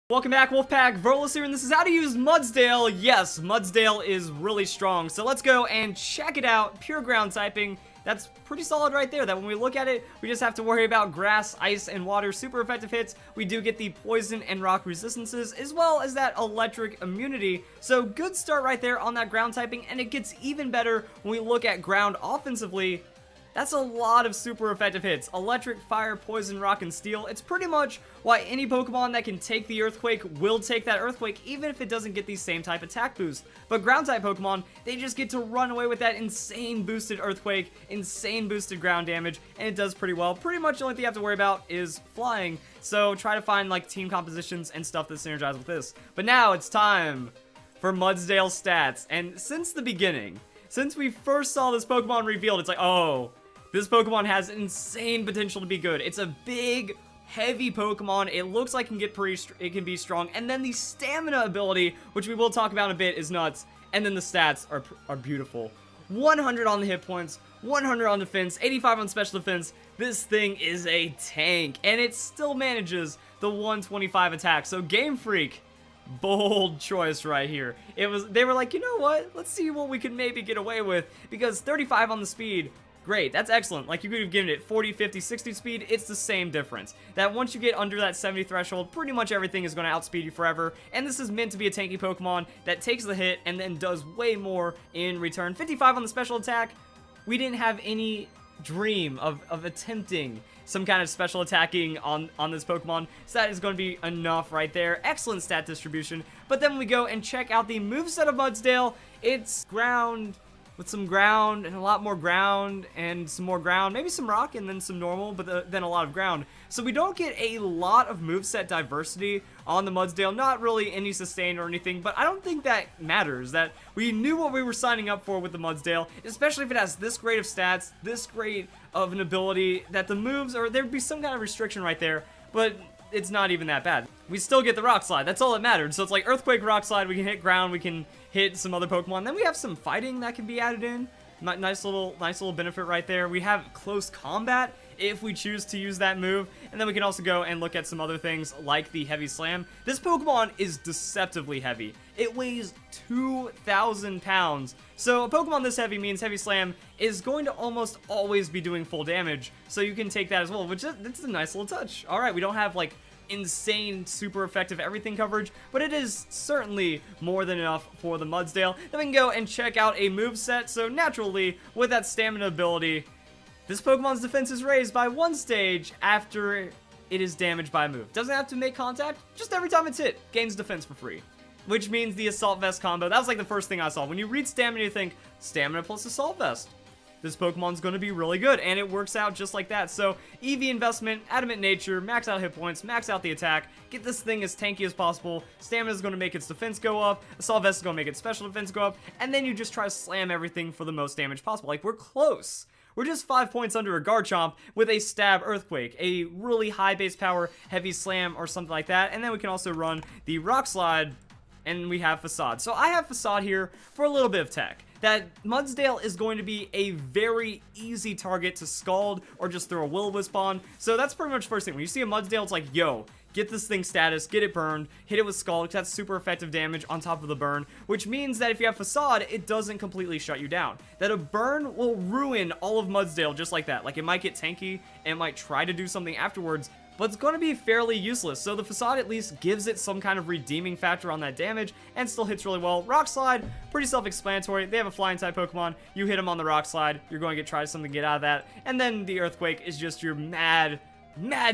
Welcome back, Wolfpack. Verlis here, and this is how to use Mudsdale. Yes, Mudsdale is really strong, so let's go and check it out. Pure ground typing, that's pretty solid right there, that when we look at it, we just have to worry about grass, ice, and water. Super effective hits. We do get the poison and rock resistances, as well as that electric immunity. So good start right there on that ground typing, and it gets even better when we look at ground offensively. That's a lot of super effective hits. Electric, fire, poison, rock, and steel. It's pretty much why any Pokemon that can take the Earthquake will take that Earthquake, even if it doesn't get the same type attack boost. But ground-type Pokemon, they just get to run away with that insane boosted Earthquake, insane boosted ground damage, and it does pretty well. Pretty much the only thing you have to worry about is flying. So try to find like team compositions and stuff that synergize with this. But now it's time for Mudsdale stats. And since the beginning, since we first saw this Pokemon revealed, it's like, oh, this Pokemon has insane potential to be good. It's a big, heavy Pokemon. It looks like it can be strong. And then the stamina ability, which we will talk about in a bit, is nuts. And then the stats are beautiful. 100 on the hit points, 100 on defense, 85 on special defense. This thing is a tank, and it still manages the 125 attack. So Game Freak, bold choice right here. They were like, you know what? Let's see what we can maybe get away with, because 35 on the speed. Great, that's excellent. Like, you could have given it 40, 50, 60 speed, it's the same difference. That once you get under that 70 threshold, pretty much everything is going to outspeed you forever, and this is meant to be a tanky Pokemon that takes the hit and then does way more in return. 55 on the special attack, we didn't have any dream of attempting some kind of special attacking on this Pokemon, so that is going to be enough right there. Excellent stat distribution. But then when we go and check out the moveset of Mudsdale, it's ground with some ground and a lot more ground and some more ground, maybe some rock and then some normal, but then a lot of ground. So we don't get a lot of moveset diversity on the Mudsdale, not really any sustain or anything, but I don't think that matters, that we knew what we were signing up for with the Mudsdale, especially if it has this great of stats, this great of an ability, that the moves, or there'd be some kind of restriction right there, but it's not even that bad. We still get the Rock Slide, that's all that mattered. So it's like Earthquake, Rock Slide, we can hit ground, we can hit some other Pokemon. Then we have some fighting that can be added in. Nice little benefit right there. We have close combat if we choose to use that move. And then we can also go and look at some other things like the Heavy Slam. This Pokemon is deceptively heavy. It weighs 2,000 pounds. So a Pokemon this heavy means Heavy Slam is going to almost always be doing full damage. So you can take that as well, which that's a nice little touch. All right, we don't have like insane, super effective everything coverage, but it is certainly more than enough for the Mudsdale. Then we can go and check out a moveset. So naturally, with that stamina ability, this Pokemon's defense is raised by 1 stage after it is damaged by a move. Doesn't have to make contact, just every time it's hit, gains defense for free. Which means the Assault Vest combo, that was like the first thing I saw. When you read stamina, you think, stamina plus Assault Vest. This Pokemon's going to be really good, and it works out just like that. So, EV investment, Adamant Nature, max out hit points, max out the attack, get this thing as tanky as possible. Stamina is going to make its defense go up, Assault Vest is going to make its special defense go up, and then you just try to slam everything for the most damage possible. Like, we're close. We're just 5 points under a Garchomp with a Stab Earthquake, a really high base power Heavy Slam or something like that, and then we can also run the Rock Slide, and we have Facade. So I have Facade here for a little bit of tech. That Mudsdale is going to be a very easy target to Scald or just throw a Will-O-Wisp on. So that's pretty much the first thing. When you see a Mudsdale, it's like, yo, get this thing status, get it burned, hit it with Scald, because that's super effective damage on top of the burn, which means that if you have Facade, it doesn't completely shut you down. That a burn will ruin all of Mudsdale just like that. Like, it might get tanky, and it might try to do something afterwards, but it's going to be fairly useless. So the Facade at least gives it some kind of redeeming factor on that damage and still hits really well. Rock Slide, pretty self-explanatory. They have a flying type Pokemon. You hit them on the Rock Slide, you're going to try something to get out of that. And then the Earthquake is just your mad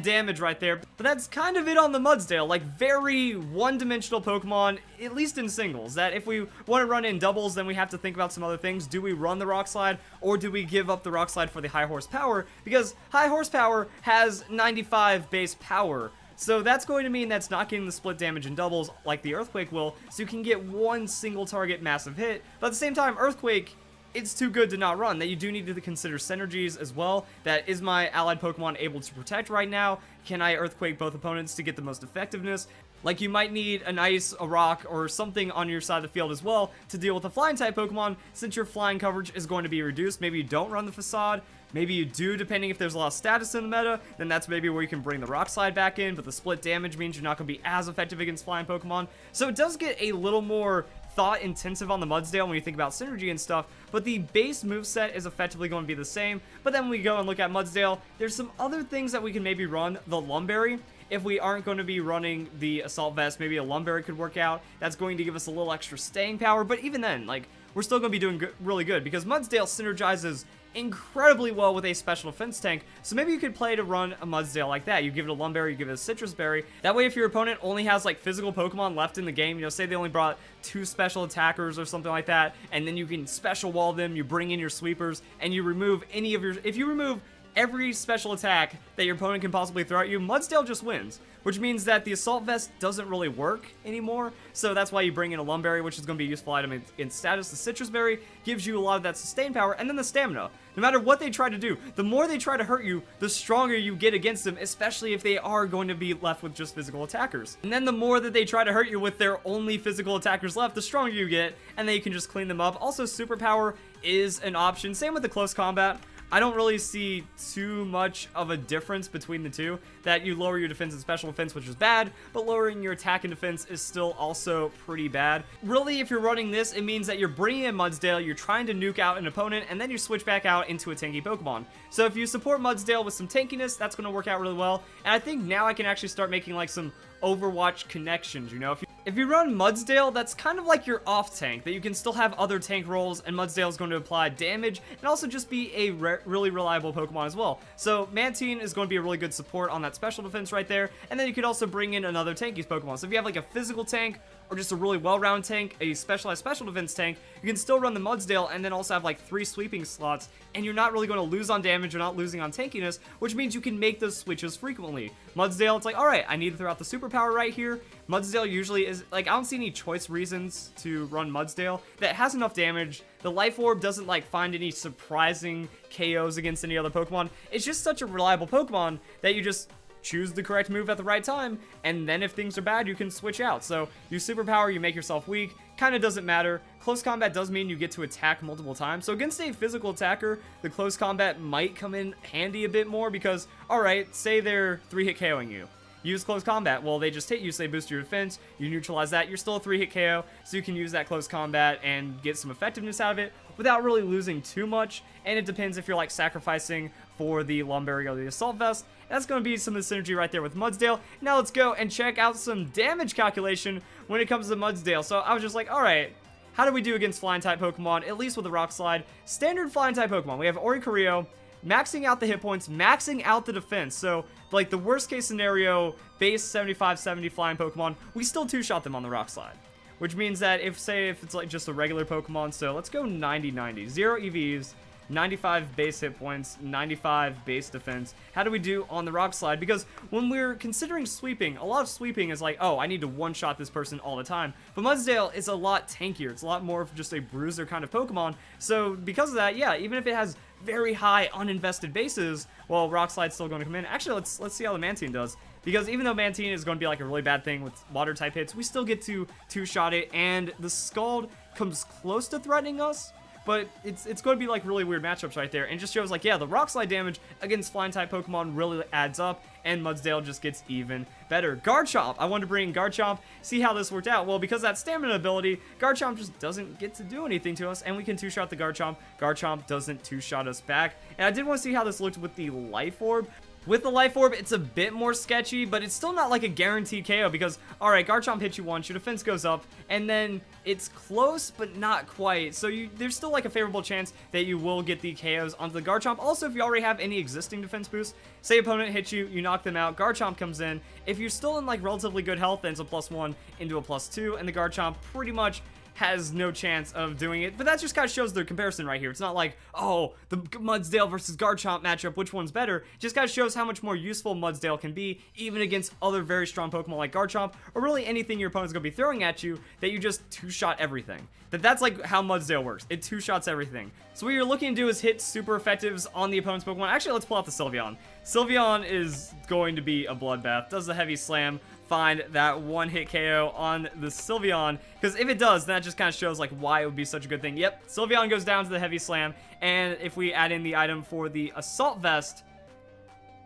damage right there. But that's kind of it on the Mudsdale. Like, very one-dimensional Pokemon, at least in singles. That if we want to run in doubles, then we have to think about some other things. Do we run the Rock Slide, or do we give up the Rock Slide for the high horsepower? Because high horsepower has 95 base power. So that's going to mean that's not getting the split damage in doubles like the Earthquake will, so you can get one single target massive hit. But at the same time, Earthquake, it's too good to not run. That you do need to consider synergies as well. That is my allied Pokemon able to protect right now? Can I Earthquake both opponents to get the most effectiveness? Like, you might need an ice, a rock, or something on your side of the field as well to deal with a flying type Pokemon, since your flying coverage is going to be reduced. Maybe you don't run the Facade. Maybe you do, depending if there's a lot of status in the meta, then that's maybe where you can bring the Rock Slide back in, but the split damage means you're not going to be as effective against flying Pokemon. So it does get a little more thought intensive on the Mudsdale when you think about synergy and stuff, but the base moveset is effectively going to be the same. But then when we go and look at Mudsdale, there's some other things that we can maybe run. The Lumberry, if we aren't going to be running the Assault Vest, maybe a Lumberry could work out. That's going to give us a little extra staying power, but even then, like, we're still going to be doing really good because Mudsdale synergizes incredibly well with a special defense tank. So maybe you could play to run a Mudsdale like that. You give it a Lumberry, you give it a Citrus Berry. That way, if your opponent only has like physical Pokemon left in the game, you know, say they only brought 2 special attackers or something like that, and then you can special wall them, you bring in your sweepers, and you remove any of your, if you remove every special attack that your opponent can possibly throw at you, Mudsdale just wins, which means that the Assault Vest doesn't really work anymore. So that's why you bring in a Lumberry, which is going to be a useful item in status. The Citrus Berry gives you a lot of that sustain power, and then the stamina. No matter what they try to do, the more they try to hurt you, the stronger you get against them, especially if they are going to be left with just physical attackers. And then the more that they try to hurt you with their only physical attackers left, the stronger you get, and then you can just clean them up. Also, Superpower is an option. Same with the close combat. I don't really see too much of a difference between the two, that you lower your defense and special defense, which is bad, but lowering your attack and defense is still also pretty bad. Really, if you're running this, it means that you're bringing in Mudsdale, you're trying to nuke out an opponent, and then you switch back out into a tanky Pokemon. So if you support Mudsdale with some tankiness, that's going to work out really well, and I think now I can actually start making like some Overwatch connections, you know? If you run Mudsdale, that's kind of like your off tank, that you can still have other tank roles, and Mudsdale is going to apply damage, and also just be a really reliable Pokemon as well. So Mantine is going to be a really good support on that special defense right there, and then you could also bring in another tanky Pokemon. So if you have like a physical tank, or just a really well-rounded tank, a specialized special defense tank, you can still run the Mudsdale and then also have like 3 sweeping slots, and you're not really going to lose on damage, you're not losing on tankiness, which means you can make those switches frequently. Mudsdale, it's like, alright, I need to throw out the superpower right here. Mudsdale usually is, like, I don't see any choice reasons to run Mudsdale that has enough damage. The Life Orb doesn't, like, find any surprising KOs against any other Pokemon. It's just such a reliable Pokemon that you just choose the correct move at the right time, and then if things are bad, you can switch out. So you superpower, you make yourself weak, kind of doesn't matter. Close combat does mean you get to attack multiple times. So against a physical attacker, the close combat might come in handy a bit more because, alright, say they're 3-hit KOing you. Use close combat. Well, they just hit you, so they boost your defense, you neutralize that, you're still a 3-hit KO, so you can use that close combat and get some effectiveness out of it without really losing too much. And it depends if you're like sacrificing for the Lumberry or the Assault Vest. That's going to be some of the synergy right there with Mudsdale. Now let's go and check out some damage calculation when it comes to Mudsdale. So I was just like, alright, how do we do against flying type Pokemon, at least with the Rock Slide? Standard flying type Pokemon, we have Oricorio, maxing out the hit points, maxing out the defense. So, like, the worst case scenario, base 75-70 flying Pokemon, we still 2-shot them on the Rock Slide. Which means that if it's like just a regular Pokemon, so let's go 90-90. 0 EVs, 95 base hit points, 95 base defense. How do we do on the Rock Slide? Because when we're considering sweeping, a lot of sweeping is like, oh, I need to one-shot this person all the time. But Mudsdale is a lot tankier. It's a lot more of just a bruiser kind of Pokemon. So because of that, yeah, even if it has very high uninvested bases, well, Rock Slide's still going to come in. Actually, let's see how the Mantine does. Because even though Mantine is going to be like a really bad thing with water type hits, we still get to 2-shot it, and the Scald comes close to threatening us. But it's going to be like really weird matchups right there, and it just shows like, yeah, the Rock Slide damage against flying type Pokemon really adds up, and Mudsdale just gets even better. Garchomp, I wanted to bring Garchomp, see how this worked out. Well, because that stamina ability, Garchomp just doesn't get to do anything to us, and we can 2-shot the Garchomp. Garchomp doesn't 2-shot us back, and I did want to see how this looked with the Life Orb. With the Life Orb, it's a bit more sketchy, but it's still not like a guaranteed KO because, alright, Garchomp hits you once, your defense goes up, and then it's close, but not quite. So there's still like a favorable chance that you will get the KOs onto the Garchomp. Also, if you already have any existing defense boost, say opponent hits you, you knock them out, Garchomp comes in. If you're still in like relatively good health, then it's a +1 into a +2, and the Garchomp pretty much has no chance of doing it. But that just kind of shows the comparison right here. It's not like, oh, the Mudsdale versus Garchomp matchup, which one's better? It just kind of shows how much more useful Mudsdale can be, even against other very strong Pokemon like Garchomp, or really anything your opponent's going to be throwing at you, that you just 2-shot everything. That's like how Mudsdale works. It 2-shots everything. So what you're looking to do is hit super effectives on the opponent's Pokemon. Actually, let's pull out the Sylveon. Sylveon is going to be a bloodbath. Does the heavy slam, find that one-hit KO on the Sylveon, because if it does, then that just kind of shows like why it would be such a good thing. Yep, Sylveon goes down to the Heavy Slam, and if we add in the item for the Assault Vest,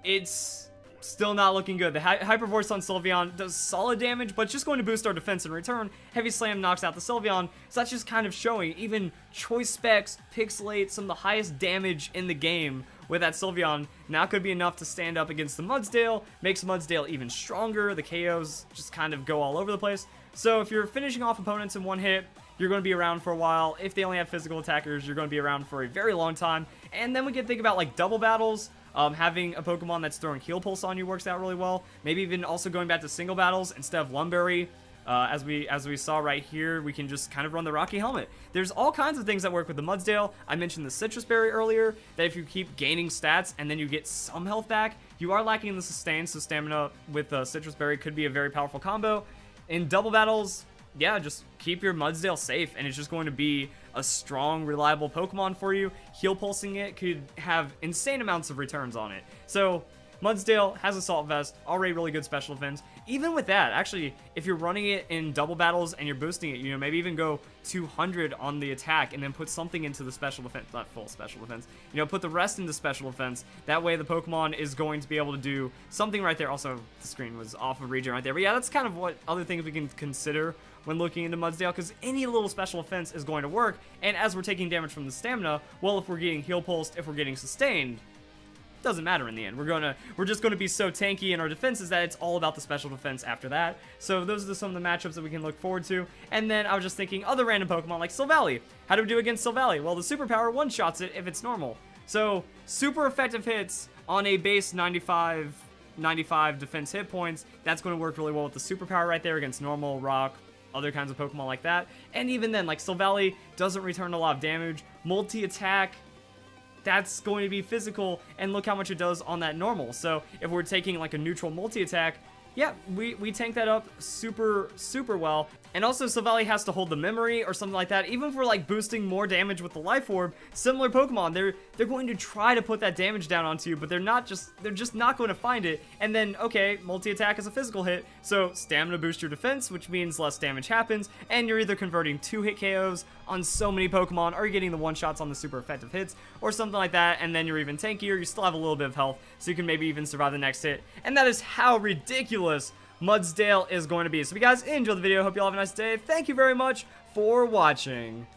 it's still not looking good. The Hyper Voice on Sylveon does solid damage, but it's just going to boost our defense in return. Heavy Slam knocks out the Sylveon, so that's just kind of showing even Choice Specs, Pixelate, some of the highest damage in the game with that Sylveon now could be enough to stand up against the Mudsdale, makes Mudsdale even stronger. The KOs just kind of go all over the place. So if you're finishing off opponents in one hit, you're going to be around for a while. If they only have physical attackers, you're going to be around for a very long time. And then we can think about like double battles. Having a Pokemon that's throwing Heal Pulse on you works out really well. Maybe even also going back to single battles instead of Lumberry. As we saw right here, we can just kind of run the Rocky Helmet. There's all kinds of things that work with the Mudsdale. I mentioned the Citrus Berry earlier, that if you keep gaining stats and then you get some health back, you are lacking the sustain, so stamina with Citrus Berry could be a very powerful combo. In double battles, yeah, just keep your Mudsdale safe, and it's just going to be a strong, reliable Pokemon for you. Heal Pulsing it could have insane amounts of returns on it. So Mudsdale has Assault Vest, already really good special defense. Even with that, actually, if you're running it in double battles and you're boosting it, you know, maybe even go 200 on the attack and then put something into the special defense, not full special defense, you know, put the rest into special defense. That way the Pokemon is going to be able to do something right there. Also, the screen was off of region right there. But yeah, that's kind of what other things we can consider when looking into Mudsdale, because any little special defense is going to work. And as we're taking damage from the stamina, well, if we're getting heal pulsed, if we're getting sustained, doesn't matter in the end. We're just gonna be so tanky in our defenses that it's all about the special defense after that. So those are some of the matchups that we can look forward to. And then I was just thinking other random Pokemon like Silvally. How do we do against Silvally? Well, the superpower one-shots it if it's normal. So super effective hits on a base 95 defense hit points. That's going to work really well with the superpower right there against normal, rock, other kinds of Pokemon like that. And even then, like Silvally doesn't return a lot of damage. Multi-attack, that's going to be physical, and look how much it does on that normal. So if we're taking like a neutral multi-attack, yeah, we tank that up super well. And also Silvally has to hold the memory or something like that. Even for like boosting more damage with the Life Orb, similar Pokemon, they're going to try to put that damage down onto you, but they're just not going to find it. And then, okay, multi-attack is a physical hit, so stamina boosts your defense, which means less damage happens, and you're either converting 2-hit KOs on so many Pokemon, or you're getting the one-shots on the super effective hits, or something like that, and then you're even tankier, you still have a little bit of health, so you can maybe even survive the next hit. And that is how ridiculous Mudsdale is going to be. So if you guys enjoyed the video, hope you all have a nice day. Thank you very much for watching.